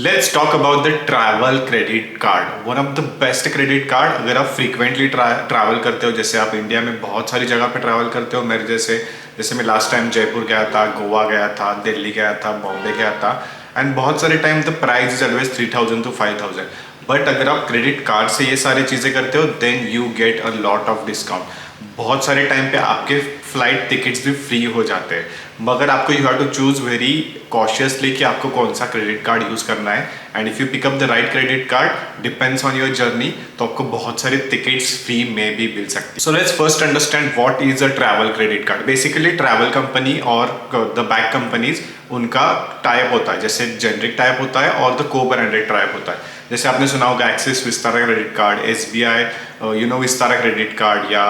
Let's talk about the travel credit card. One of the best credit card अगर आप frequently travel करते हो, जैसे आप इंडिया में बहुत सारी जगह पे ट्रैवल करते हो मेरे जैसे मैं लास्ट टाइम जयपुर गया था, गोवा गया था, दिल्ली गया था, बॉम्बे गया था। एंड बहुत सारे time the price is always 3000 to 5000। But अगर आप क्रेडिट कार्ड से ये सारी चीज़ें करते हो then you get a lot of discount. बहुत सारे टाइम पे आपके फ्लाइट टिकट्स भी फ्री हो जाते हैं, मगर आपको you have to choose very cautiously कि आपको कौन सा क्रेडिट कार्ड यूज करना है। And if you pick up the right credit card depends on your journey, तो आपको बहुत सारे टिकट्स फ्री में भी मिल सकती है। So let's first understand what is a travel credit card. Basically travel company और द बैक कंपनीज उनका टाइप होता है, जैसे जेनरिक टाइप होता है और द को ब्रांडेड टाइप होता है। जैसे आपने सुना होगा axis Vistara credit card, SBI Vistara credit card या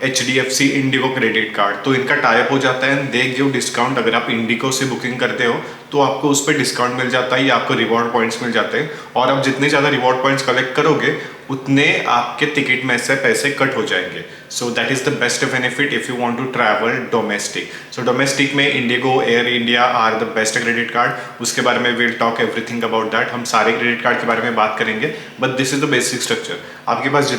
HDFC इंडिगो क्रेडिट कार्ड। तो इनका टाइप हो जाता है एंड दे गिव डिस्काउंट। अगर आप इंडिगो से बुकिंग करते हो तो आपको उस पर डिस्काउंट मिल जाता है या आपको रिवॉर्ड पॉइंट्स मिल जाते हैं। और आप जितने ज़्यादा रिवॉर्ड पॉइंट्स कलेक्ट करोगे उतने आपके टिकट में से पैसे कट हो जाएंगे। So that is the best benefit if you want to travel domestic. So domestic में IndiGo, Air India are the best credit card. उसके बारे में will talk everything about that. हम सारे क्रेडिट कार्ड के बारे में बात करेंगे, but this is the basic structure. आपके पास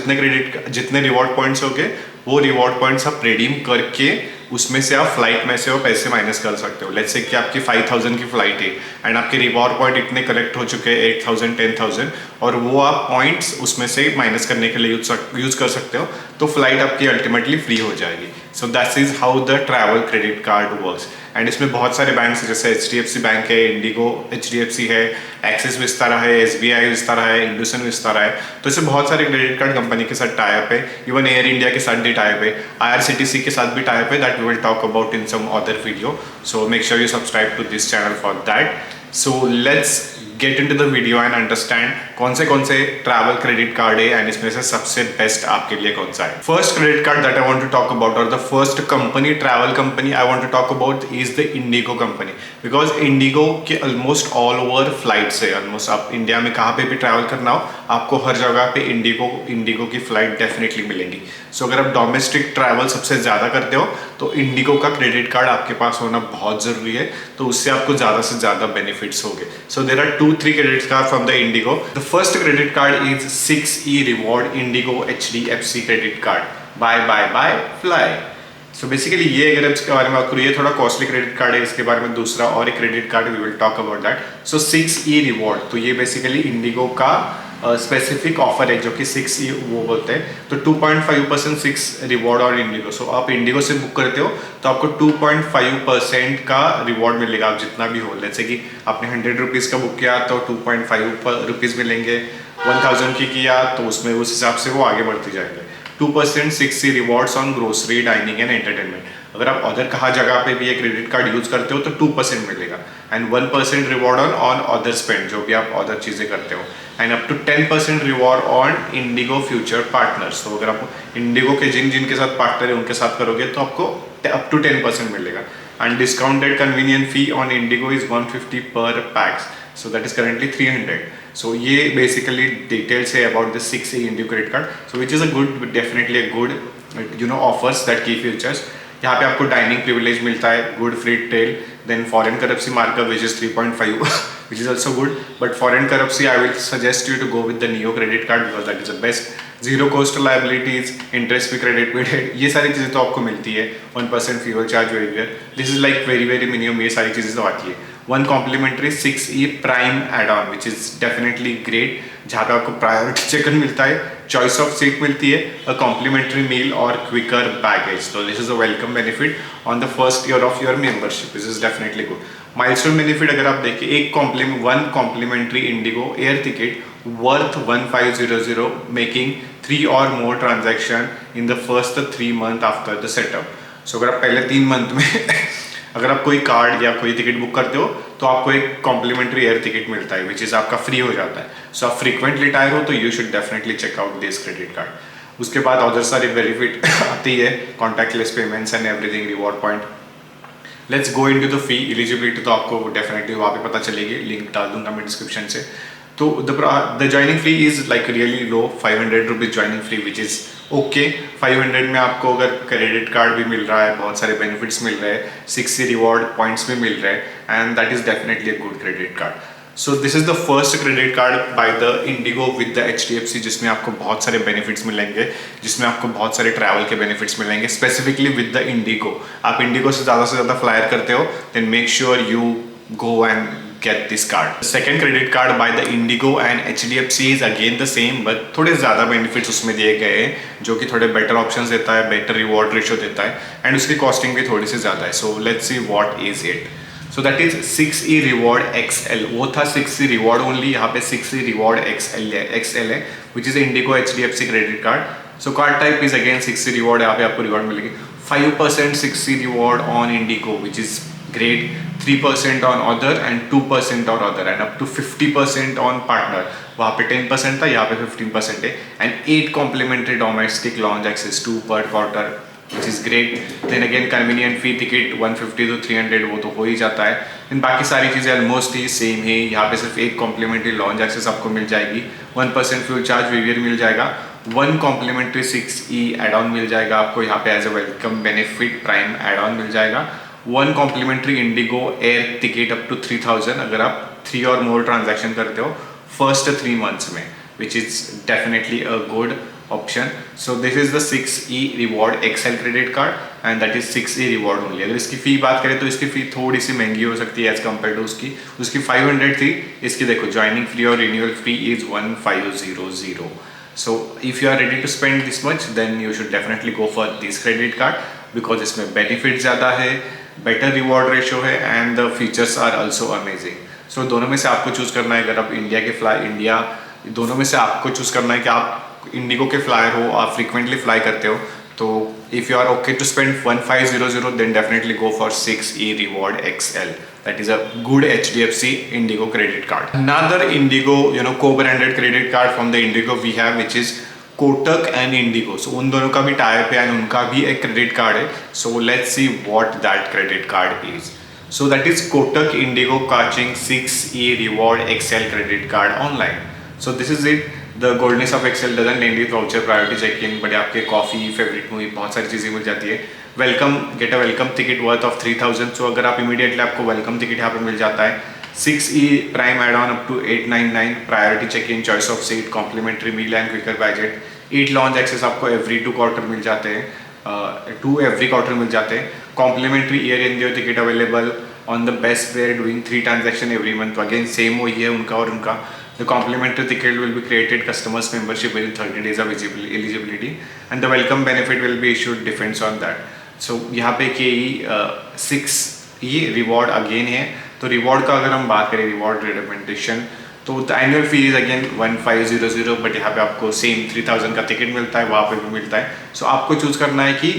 जितने रिवॉर्ड पॉइंट्स होंगे वो रिवॉर्ड पॉइंट्स आप रिडीम करके उसमें से आप फ्लाइट में से वो पैसे माइनस कर सकते हो। लेट्स से कि आपकी 5000 की फ्लाइट है एंड आपके रिवॉर्ड पॉइंट इतने कलेक्ट हो चुके हैं 8000 10000, और वो आप पॉइंट्स उसमें से माइनस करने के लिए यूज कर सकते हो, तो फ्लाइट आपकी अल्टीमेटली फ्री हो जाएगी। सो that is how the travel credit card works. And इसमें बहुत सारे बैंक हैं, जैसे HDFC बैंक है, इंडिगो HDFC है, एक्सिस विस्तारा है, SBI विस्तारा है, इंडोसन विस्तारा है। तो इससे बहुत सारे क्रेडिट कार्ड कंपनी के साथ टाइप है। इवन एयर इंडिया के साथ भी टाइप है, IRCTC के साथ भी टाइप है। That we will talk about in some other video. So make sure you subscribe to this channel for that. So let's get into the video and understand कौन से ट्रैवल क्रेडिट कार्ड है and इसमें से सबसे best आपके लिए कौन सा है। First credit card that I want to talk about, और the first company, travel company I want to talk about is the Indigo company. Because Indigo के ऑलमोस्ट ऑल ओवर फ्लाइट्स है। ऑलमोस्ट आप India में कहाँ पे भी travel करना हो आपको हर जगह पे इंडिगो की फ्लाइट डेफिनेटली मिलेंगी। सो अगर आप डोमेस्टिक ट्रैवल सबसे ज़्यादा करते हो तो इंडिगो का क्रेडिट कार्ड आपके पास होना बहुत ज़रूरी है, तो उससे आपको ज़्यादा से ज़्यादा बेनिफिट्स होंगे। सो there are 2-3 credit card from the Indigo. The first credit card is 6E Reward Indigo HDFC credit card. Buy fly. So basically ये अगर इसके बारे में बात करूँ, ये थोड़ा कॉस्टली क्रेडिट कार्ड है। इसके बारे में दूसरा और एक credit card we will talk about that. So 6E reward, तो ये बेसिकली इंडिगो का स्पेसिफिक ऑफर है जो कि 6E वो बोलते हैं। तो 2.5% 6 रिवॉर्ड और इंडिगो। सो आप इंडिगो से बुक करते हो तो आपको 2.5% का रिवॉर्ड मिलेगा, आप जितना भी हो। जैसे कि आपने 100 रुपीज़ का बुक किया तो 2.5 रुपीज़ मिलेंगे, 1000 की किया तो उसमें उस हिसाब से वो आगे बढ़ती जाएंगे। 2% 6C rewards on grocery, dining and entertainment. अगर आप अदर कहाँ जगह पे भी ये क्रेडिट कार्ड यूज करते हो तो 2% मिलेगा। And 1% reward on other spend, जो भी आप अदर चीज़ें करते हो। And up to 10% reward on IndiGo future partners. तो अगर आप इंडिगो के जिनके साथ पार्टनर है उनके साथ करोगे तो आपको अप टू 10% मिलेगा। And discounted convenient fee on IndiGo is 150 per pax, so that is currently 300। So ये बेसिकली डिटेल्स है about the 6E IndiGo credit card. So which is a good, definitely a good offers that की features. यहाँ पे आपको dining privilege मिलता है, good free trail, then foreign currency markup which is 3.5 which is also good, but foreign currency I will suggest you to go with the Neo credit card because that is the best. Zero cost liabilities, interest free credit period, ये सारी चीज़ें तो आपको मिलती है। 1% fuel charge waiver, this is like very minimum, ये सारी चीज़ें तो आती है। One complimentary 6E prime add-on which is definitely great, जहाँ पे आपको प्रायोरिटी चेकन मिलता है, चॉइस ऑफ सीट मिलती है, अ कॉम्प्लीमेंट्री मील और क्विकर बैगेज। तो this is a welcome benefit on the first year of your membership, this is definitely good. Milestone benefit अगर आप देखिए, one complimentary IndiGo air ticket worth 1500 making 3 और more transaction in the first 3 month after the setup. So अगर आप पहले 3 month में अगर आप कोई कार्ड या कोई टिकट बुक करते हो तो आपको एक कॉम्प्लीमेंट्री एयर टिकट मिलता है विच इज़ आपका फ्री हो जाता है। सो आप फ्रीक्वेंटली टायर हो तो you should definitely check out this credit card. उसके बाद अदर सारी बेनिफिट आती है, contactless payments and everything, reward point. Let's go into the fee eligibility, तो आपको डेफिनेटली वहाँ पे पता चलेगी, लिंक डाल दूंगा मैं डिस्क्रिप्शन से। तो the joining fee is like really low, 500 rupees joining fee which is okay. 500 में आपको अगर क्रेडिट कार्ड भी मिल रहा है, बहुत सारे बेनिफिट्स मिल रहे हैं, 6C रिवॉर्ड पॉइंट्स भी मिल रहे हैं, and that is definitely a good credit card. So this is the first credit card by the Indigo with the HDFC, जिसमें आपको बहुत सारे बेनिफिट्स मिलेंगे, जिसमें आपको बहुत सारे ट्रैवल के बेनिफिट्स मिलेंगे, स्पेसिफिकली विद द इंडिगो। आप इंडिगो से ज़्यादा फ्लायर करते हो, then make sure you go and get this card. The second credit card by the Indigo and HDFC is again the same, but थोड़े ज़्यादा benefits उसमें दिए गए हैं, जो कि थोड़े better options देता है, better reward ratio देता है, and उसकी costing भी थोड़ी सी ज़्यादा है. So let's see what is it. So that is 6E Reward XL. वो था 6E Reward only, यहाँ पे 6E Reward XL है, which is Indigo HDFC credit card. So card type is again 6E Reward. यहाँ पे आपको reward मिलेगी 5% 6E Reward on Indigo, which is great. 3% on other and 2% on other and up to 50% on partner. वहाँ पे 10% था, यहाँ पे 15% है, and 8 complimentary domestic lounge access 2 per quarter, which is great. Then again convenient fee ticket 150 to 300 वो तो हो ही जाता है। इन बाकी सारी चीज़ें ऑलमोस्ट ही सेम है। यहाँ पे सिर्फ 1 complimentary lounge access आपको मिल जाएगी, 1% फ्यूल चार्ज वेवियर मिल जाएगा, 1 complimentary 6E एड ऑन मिल जाएगा आपको यहाँ पे as a welcome benefit, prime add on मिल जाएगा, 1 complimentary Indigo air ticket up to 3000 अगर आप 3 और मोर ट्रांजैक्शन करते हो फर्स्ट 3 months में, which is definitely a good option. So this is the 6E Reward XL credit card and that is 6E Reward only. अगर इसकी फ़ी बात करें तो इसकी फ़ी थोड़ी सी महंगी हो सकती है एज कम्पेयर टू उसकी 500 थी, इसकी देखो ज्वाइनिंग फ्री और renewal fee is 1500. So if you are ready to spend this much, then you should definitely go for this credit card because इसमें बेनिफिट ज़्यादा है, बेटर रिवॉर्ड रेशो है and the features are also amazing. So दोनों में से आपको choose करना है. अगर आप इंडिया दोनों में से आपको चूज़ करना है कि आप इंडिगो के फ्लायर हो, आप फ्रीक्वेंटली फ्लाई करते हो, तो if you are okay to spend 1500 then definitely go for 6E Reward XL. That is a good HDFC Indigo credit card. Another Indigo, co-branded credit card from the Indigo we have, which is Kotak and IndiGo. So उन दोनों का भी type है and उनका भी एक credit card है. So let's see what that credit card is. So that is Kotak Indigo काचिंग 6E Reward XL credit card online. So this is it. The goldness of XL doesn't need voucher, priority check-in, but आपके coffee, favourite movie, बहुत सारी चीज़ें मिल जाती है. Get a welcome ticket worth of 3000. सो अगर आप immediately आपको welcome ticket यहाँ पे मिल जाता है. 6E prime add on up to 899, priority check in, choice of seat, complimentary meal and quicker budget, 8 lounge access आपको एवरी 2 क्वार्टर मिल जाते हैं, 2 एवरी क्वार्टर मिल जाते हैं. Complimentary Air India ticket available on the best way doing 3 transaction every month. Again same वही है उनका और उनका. The complimentary ticket will be created customers membership within 30 days of eligibility and the welcome benefit will be issued depends on that. So यहाँ पे कि 6E reward again है. तो रिवॉर्ड का अगर हम बात करें, रिवॉर्ड रिकमेंडेशन, तो the annual fee is again 1500, but यहाँ पे आपको सेम 3000 का टिकट मिलता है, वहाँ पे भी मिलता है. सो आपको चूज करना है कि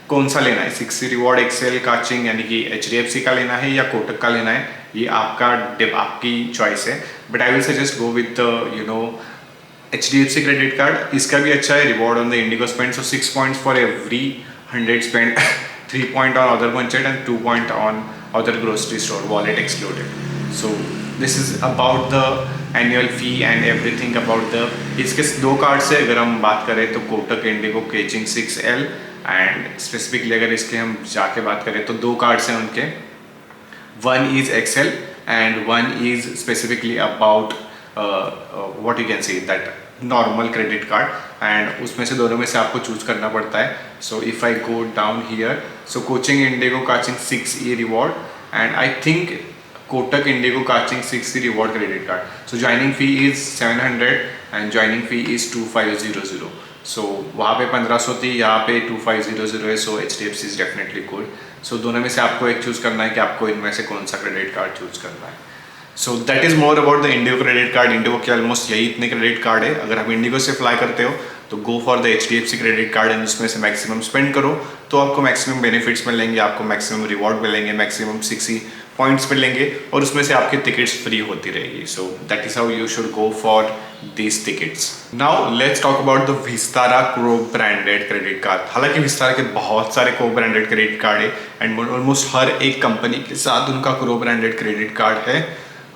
कौन सा लेना है, 6E Reward XL काचिंग यानी कि HDFC का लेना है या कोटक का लेना है. ये आपकी चॉइस है, but I will suggest go with HDFC credit card. इसका भी अच्छा है, reward on the IndiGo spend. So 6 points for every 100 spend, 3 point on other merchant and 2 point on other grocery store, wallet excluded. So this is about the annual fee and everything about the. इसके 2 card से अगर हम बात करें तो Kotak IndiGo केचिंग 6L and specifically अगर इसके हम जाके बात करें तो 2 कार्ड्स हैं उनके. One is XL and one is specifically about what you can say that normal credit card, and उसमें से दोनों में से आपको चूज करना पड़ता है. So if I go down here, so coaching Indigo catching 6E Reward and I think Kotak Indigo catching 6E Reward credit card. So joining fee is 700 and joining fee is 2500. सो वहाँ पे 1500 थी, यहाँ पे 2500 है. सो HDFC is definitely good. सो दोनों में से आपको एक चूज़ करना है कि आपको इनमें से कौन सा क्रेडिट कार्ड चूज़ करना है. So that is more about the Indigo credit card. Indigo के ऑलमोस्ट यही इतने क्रेडिट कार्ड है. अगर आप इंडिगो से फ्लाई करते हो तो go for the HDFC credit card and उसमें से मैक्सिमम स्पेंड करो तो आपको मैक्सिमम बेनिफिट्स मिलेंगे, आपको मैक्सिमम रिवॉर्ड मिलेंगे, मैक्सिमम 6E पॉइंट्स मिलेंगे और उसमें से आपकी टिकट्स फ्री होती रहेगी. सो that is how you should go for these tickets. Now let's talk about the Vistara co-branded credit card. हालांकि विस्तारा के बहुत सारे को ब्रांडेड क्रेडिट कार्ड है एंड ऑलमोस्ट हर एक कंपनी के साथ उनका को ब्रांडेड क्रेडिट कार्ड है.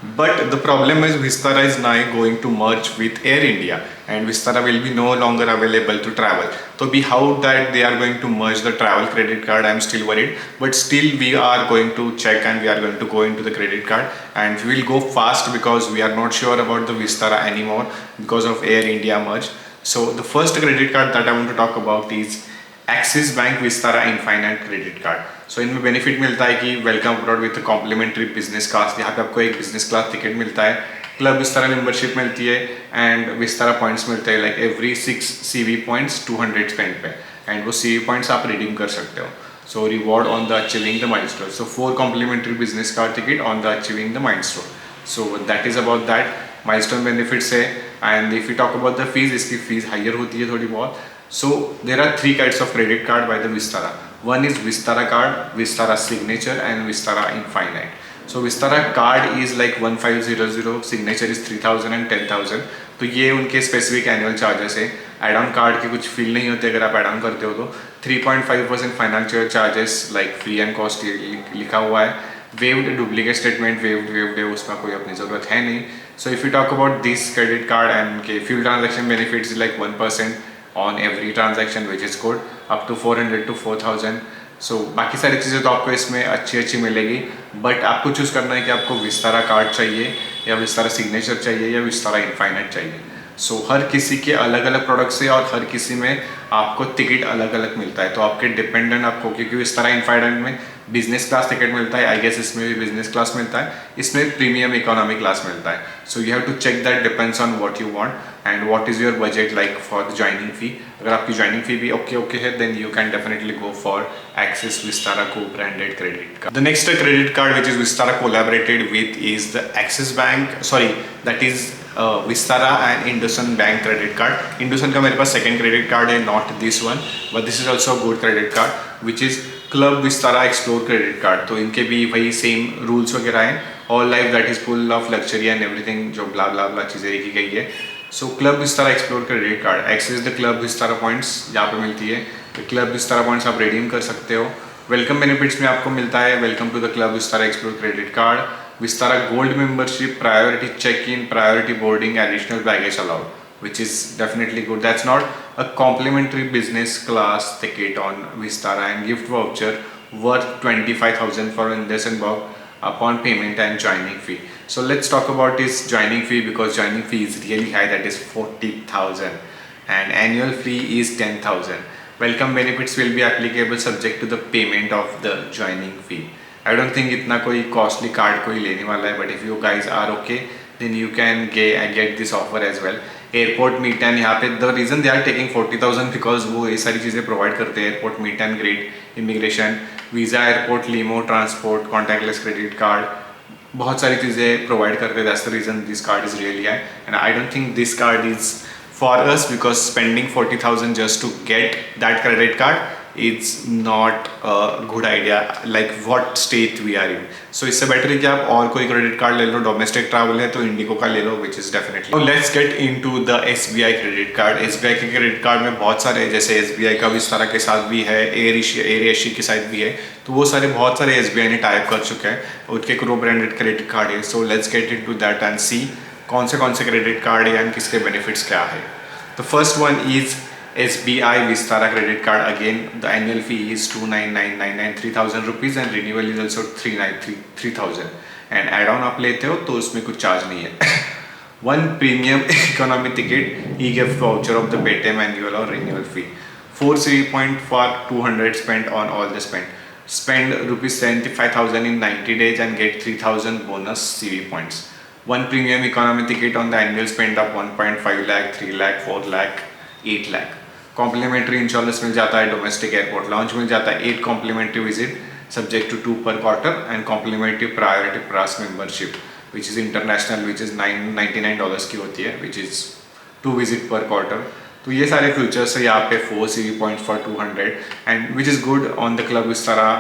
But the problem is Vistara is now going to merge with Air India, and Vistara will be no longer available to travel. So be how that they are going to merge the travel credit card, I'm still worried. But still we are going to check and we are going to go into the credit card, and we will go fast because we are not sure about the Vistara anymore because of Air India merge. So the first credit card that I want to talk about is Axis bank Vistara infinite credit card. So इनमें benefit मिलता है कि welcome abroad with complimentary business class. यहाँ पे आपको एक business class ticket मिलता है, क्लब विस्तारा मेंबरशिप मिलती है, एंड विस्तारा पॉइंट्स मिलते हैं like every 6 CV points 200 spend पे, एंड वो CV पॉइंट्स आप रिडीम कर सकते हो. So reward on the achieving the milestone. So 4 complimentary business card ticket on the achieving the milestone. So that is about that. Milestone benefits है. And if you talk about the fees, इसकी fees higher होती है थोड़ी बहुत. So there are 3 kinds of credit card by the Vistara. One is Vistara card, Vistara signature, and Vistara infinite. So Vistara card is like 1500, signature is 3000 and 10,000. तो ये उनके specific annual charges है. Add on card के कुछ feel नहीं होते अगर आप एड ऑन करते हो तो. 3.5% financial charges like free and cost लिखा हुआ है. वेव्ड डुप्लीकेट स्टेटमेंट वेव्ड है, उसमें कोई अपनी ज़रूरत है नहीं. So if you talk about this credit card and के fuel transaction benefits like 1% on every transaction which is good up to 400 to 4000. सो बाकी सारी चीज़ें तो आपको इसमें अच्छी मिलेगी, बट आपको चूज़ करना है कि आपको विस्तारा कार्ड चाहिए या विस्तारा सिग्नेचर चाहिए या विस्तारा इनफाइनाइट चाहिए. सो हर किसी के अलग अलग प्रोडक्ट्स है और हर किसी में आपको टिकट अलग अलग मिलता है. तो आपके डिपेंडेंट आपको, क्योंकि विस्तारा इनफाइनाइट में बिजनेस क्लास टिकट मिलता है, आई गेस इसमें भी बिजनेस क्लास मिलता है, इसमें प्रीमियम इकोनॉमी क्लास मिलता है. So you have to check that, depends on what you want and what is your budget like for the joining fee. अगर आपकी ज्वाइनिंग फी भी ओके है, then you can definitely go for Axis Vistara co-branded credit card. The next credit card which is Vistara collaborated with is the Axis bank, sorry that is Vistara and IndusInd bank credit card. IndusInd का मेरे पास second credit card है, not this one, but this is also good credit card which is club Vistara explore credit card. तो इनके भी वही same rules वगैरह हैं. All life that is full of luxury and everything, जो ब्ला ब्ला ब्ला चीज़ें लिखी गई है. So club Vistara explore credit card, access the club Vistara points यहाँ पे मिलती है. तो क्लब विस्तारा पॉइंट्स आप रिडीम कर सकते हो. वेलकम बेनिफिट्स में आपको मिलता है welcome to the club Vistara explore credit card, Vistara gold membership, priority check in, priority boarding, additional baggage allowed, which is definitely good. That's not a complimentary business class ticket on Vistara, and gift voucher worth 25,000 for Indesenburg upon payment and joining fee. So let's talk about this joining fee, because joining fee is really high, that is 40,000, and annual fee is 10,000. Welcome benefits will be applicable subject to the payment of the joining fee. I don't think इतना कोई costly card कोई लेने वाला है, but if you guys are okay, then you can get this offer as well. Airport meet and, यहाँ पे the reason they are taking 40,000 because वो ये सारी चीज़ें प्रोवाइड करते हैं. Airport meet and greet, immigration, visa, airport limo, transport, contactless credit card, बहुत सारी चीज़ें प्रोवाइड करते हैं. That's the reason this card is really high, and I don't think this card is for us, because spending 40,000 just to get that credit card it's not a good idea like what state we are in. So इससे better है कि आप और कोई credit card ले लो. Domestic travel है तो Indigo का ले लो, which is definitely. So let's get into the SBI credit card. SBI के क्रेडिट कार्ड में बहुत सारे हैं, जैसे SBI का विस्तारा के साथ भी है, एयर एशिया के साथ भी है. तो वो सारे बहुत सारे SBI ने टाइप कर चुके हैं, उनके क्रो ब्रांडेड क्रेडिट कार्ड है. So let's get into that and see कौन से क्रेडिट कार्ड है एंड किसके बेनिफिट्स क्या है. The first one is SBI Vistara credit card. Again, the annual fee is 29,999, 3,000 rupees, and renewal is also 3,000. And add-on आप लेते हो तो उसमें कुछ चार्ज नहीं है. One premium economy ticket, e-gift voucher of the Paytm annual or renewal fee. 4 CV point for 200 spent on all the spend. Spend rupees 75,000 in 90 days and get 3,000 bonus CV points. One premium economy ticket on the annual spend of 1.5 lakh, 3 lakh, 4 lakh, 8 lakh. Complementary insurance मिल जाता है, domestic airport launch मिल जाता है, 8 complementary visit subject to 2 per quarter, and complimentary priority pass membership which is international, which is $99 की होती है, which is 2 visit per quarter. तो ये सारे फीचर्स है यहाँ पे. 4 CV points for 200 and which is good on the club Vistara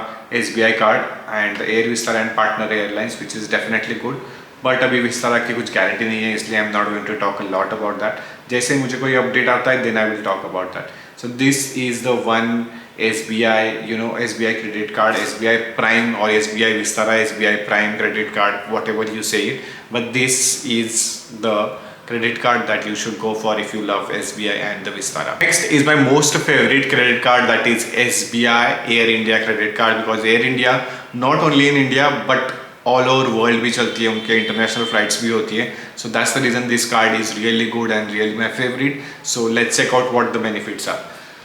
SBI card and air Vistara and partner airlines, which is definitely good. But अभी विस्तारा की कुछ गारंटी नहीं है, इसलिए I am not going to talk a lot about that. जैसे मुझे कोई अपडेट आता है then I will talk about that. So this is the one SBI, SBI credit card, SBI Prime or SBI Vistara, SBI Prime credit card, whatever you say it. But this is the credit card that you should go for if you love SBI and the Vistara. Next is my most favorite credit card, that is SBI Air India credit card, because Air India not only in India but all over world भी चलती है, उनके international flights भी होती है. So that's the reason this card is really good and really my favorite. So let's check out what the benefits are.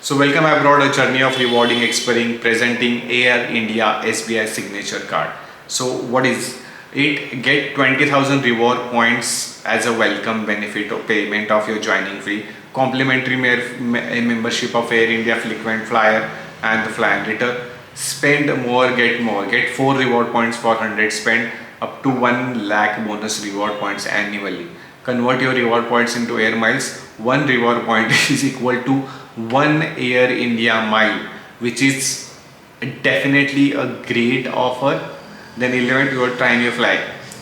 So welcome abroad, a journey of rewarding experience, presenting Air India SBI signature card. So what is it? Get 20,000 reward points as a welcome benefit or payment of your joining fee, complimentary membership of Air India frequent flyer and the fly and return. Spend more, get 4 reward points for 100 spend, up to 1 lakh bonus reward points annually. Convert your reward points into air miles. 1 reward point is equal to 1 Air India mile, which is definitely a great offer. Then 11th, your time you fly.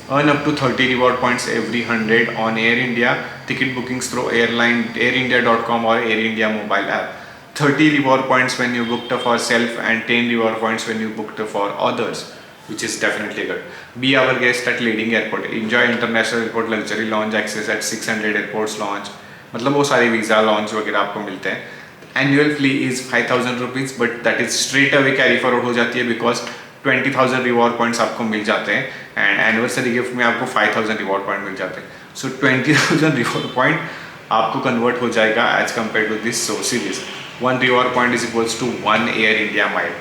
Earn up to 30 reward points every 100 on Air India ticket bookings through airline airindia.com or Air India mobile app. 30 reward points when you booked for self and 10 reward points when you booked for others, which is definitely good. Be our guest at leading airport. Enjoy international airport luxury lounge access at 600 airports launch. मतलब वो सारे visa launch वगैरह आपको मिलते हैं. Annual fee is 5,000 rupees, but that is straight away carry forward हो जाती है because 20,000 रिवॉर्ड पॉइंट्स आपको मिल जाते हैं एंड एनिवर्सरी गिफ्ट में आपको 5,000 रिवॉर्ड पॉइंट मिल जाते हैं. सो 20,000 रिवॉर्ड पॉइंट आपको कन्वर्ट हो जाएगा as compare to this. So series 1 reward point is equals to 1 Air India mile.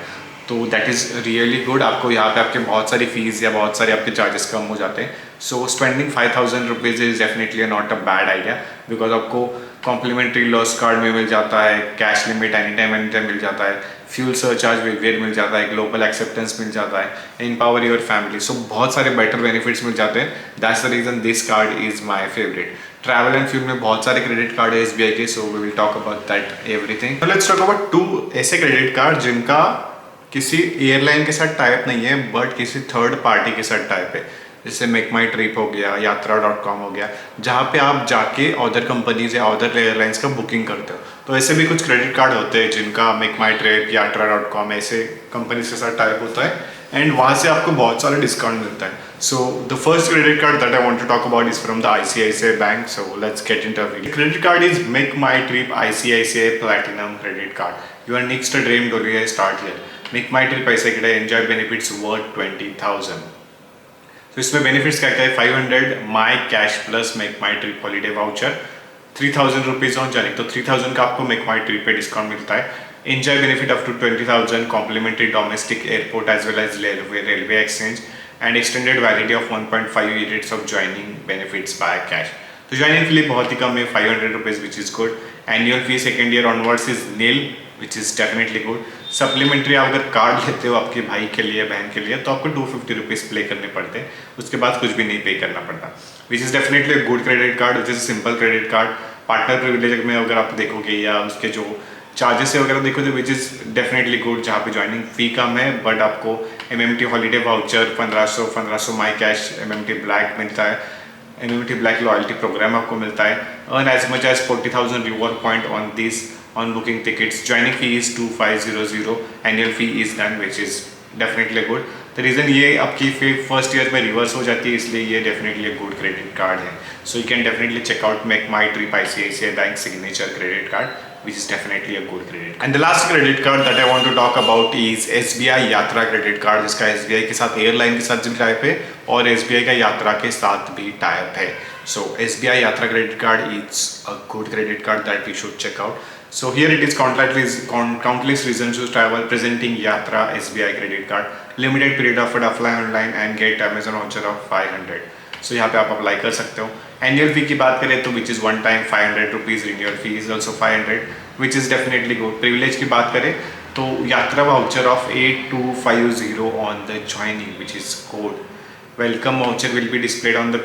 तो दैट इज़ रियली गुड. आपको यहाँ पे आपके बहुत सारी फीस या बहुत सारे आपके चार्जेस कम हो जाते हैं. So spending 5,000 rupees is definitely not a bad idea because आपको कॉम्प्लीमेंट्री लॉस कार्ड में मिल जाता है, कैश लिमिट एनी टाइम मिल जाता है, फ्यूल सरचार्ज वेरिएट मिल जाता है, ग्लोबल एक्सेप्टेंस मिल जाता है, एम्पावर योर फैमिली. सो बहुत सारे बेटर बेनिफिट्स मिल जाते हैं. That's the reason this card is my favourite. Travel and fuel में बहुत सारे क्रेडिट कार्ड है SBI के, so we will talk about that everything. Let's talk about 2 ऐसे क्रेडिट कार्ड जिनका किसी एयरलाइन के साथ टाइप नहीं है बट किसी थर्ड पार्टी के साथ टाइप है. जैसे मेक माई ट्रिप हो गया, यात्रा.com हो गया, जहाँ पे आप जाके अदर कंपनीज या अदर एयरलाइंस का बुकिंग करते हो. तो ऐसे भी कुछ क्रेडिट कार्ड होते हैं जिनका मेक माई ट्रिप, यात्रा.com ऐसे कंपनीज के साथ टाइप होता है एंड वहाँ से आपको बहुत सारा डिस्काउंट मिलता है. So the first credit card that I want to talk about is from the ICICI bank. So let's get into the video. Credit card is MakeMyTrip ICICI platinum credit card. Your next dream डोली start here. MakeMyTrip ऐसे कटे enjoy benefits worth 20,000. तो इसमें benefits क्या क्या है? 500 my cash plus MakeMyTrip holiday voucher, 3,000 rupees on journey. तो 3,000 का आपको मेक माई ट्रिप पे डिस्काउंट मिलता है. Enjoy benefit up to 20,000 complimentary domestic airport as well as railway exchange and extended validity of 1.5 units of joining benefits by cash. तो joining के लिए बहुत ही कम है, 500 rupees which is good. Annual fee second year onwards is nil which is definitely good. Supplementary आप अगर card लेते हो आपके भाई के लिए, बहन के लिए, तो आपको 250 रुपीज़ प्ले करने पड़ते हैं. उसके बाद कुछ भी नहीं पे करना पड़ता, विच is definitely good credit card, which is simple credit card. Partner privilege में अगर आप देखोगे या उसके जो चार्जेस है वगैरह देखोगे विच इज़ डेफिनेटली गुड, जहाँ पे ज्वाइनिंग फ़ी कम है बट आपको MMT holiday voucher 1500 my cash MMT black मिलता है, MMT ब्लैक लॉयल्टी प्रोग्राम आपको मिलता है. Earn as much as 40,000 reward point on this on booking tickets. Joining fee is 2,500. Annual fee is none, which is definitely good. The reason ये आपकी first year में reverse हो जाती है इसलिए ये definitely a good credit card है. So you can definitely check out Make My Trip ICICI Bank signature credit card, which is definitely a good credit card. And the last credit card that I want to talk about is SBI यात्रा credit card, जिसका SBI के साथ airline के साथ भी type है और SBI का यात्रा के साथ भी टाइप है. So SBI यात्रा credit card is a good credit card that you should check out. So here it is countless reasons to travel, presenting Yatra SBI credit card, limited period offer, apply online and get Amazon voucher of 500. So यहाँ पे आप apply कर सकते हो. Annual फी की बात करें तो which is one time 500 rupees. Renewal fee is also 500 which is definitely good. Privilege की बात करें तो यात्रा voucher of 8250 on the joining which is code. Welcome voucher will be displayed on the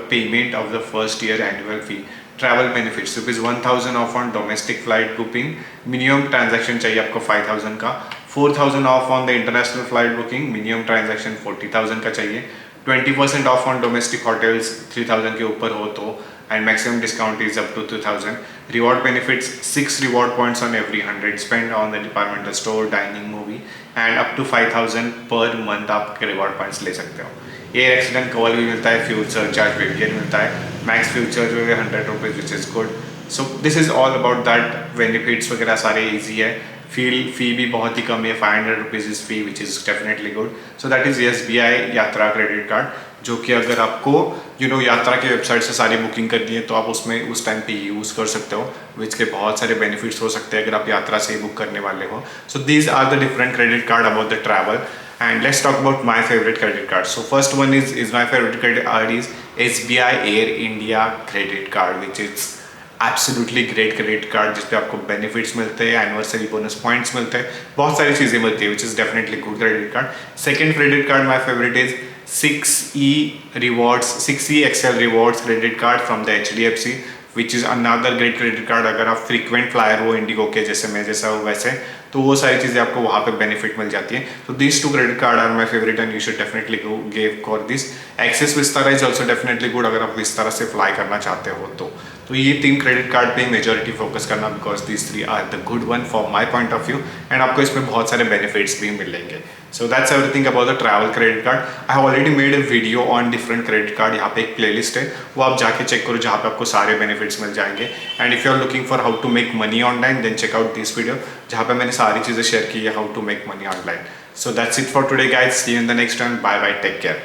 payment of the first year annual fee. Travel benefits rupees 1,000 of on domestic flight booking, minimum transaction चाहिए आपको 5,000 का. 4,000 of on the international flight booking, minimum transaction 40,000 का चाहिए. 20% of on domestic hotels 3,000 के ऊपर हो तो and maximum discount is up to 2000. Reward benefits 6 reward points on every 100 spent on the departmental store, dining, movie, and up to 5000 per month आप reward points ले सकते हो. एयर एक्सीडेंट कवर भी मिलता है, फ्यूल सरचार्ज वेरिएंट मिलता है, max fuel charge जो है 100 rupees which is good. So this is all about that. Benefits वगैरह सारे ईजी है. फी भी बहुत ही कम है, 500 rupees is fee which is definitely good. So that is SBI यात्रा क्रेडिट कार्ड, जो कि अगर आपको यात्रा की वेबसाइट से सारी बुकिंग करनी है तो आप उसमें उस टाइम पे यूज़ कर सकते हो, विच के बहुत सारे बेनिफिट्स हो सकते हैं अगर आप यात्रा से ही बुक करने वाले हो. So these are the different credit card about the travel. And let's talk about my favorite credit card. So first one is my favorite credit card is SBI Air India credit card, which is absolutely great credit card जिस पे आपको benefits मिलते हैं, anniversary bonus points मिलते हैं, बहुत सारी चीज़ें मिलती है, which is definitely good credit card. Second credit card my favorite is 6E Rewards, 6E XL Rewards credit card from the HDFC, which is another great credit card. अगर आप frequent flyer हो इंडिगो के, जैसे मैं जैसा हूँ वैसे, तो वो सारी चीज़ें आपको वहाँ पे बेनिफिट मिल जाती हैं. तो these two credit card are my favourite and you should definitely go give for this. Axis Vistara is also definitely good अगर आप विस्तारा से फ्लाई करना चाहते हो तो ये 3 क्रेडिट कार्ड पे मेजॉरिटी फोकस करना, because these 3 are the good one for my point of view, and आपको इसमें बहुत सारे बेनिफिट्स भी मिलेंगे. So that's everything about the travel credit card. I have already made a video on different credit card. यहाँ पे एक playlist है, वो आप जाके चेक करो, जहाँ पे आपको सारे बेनिफिट्स मिल जाएंगे. And if you are looking for how to make money online, then check out this video, जहाँ पे मैंने सारी चीज़ें शेयर की है how to make money online. So that's it for today guys. See you in the next one. Bye bye, take care.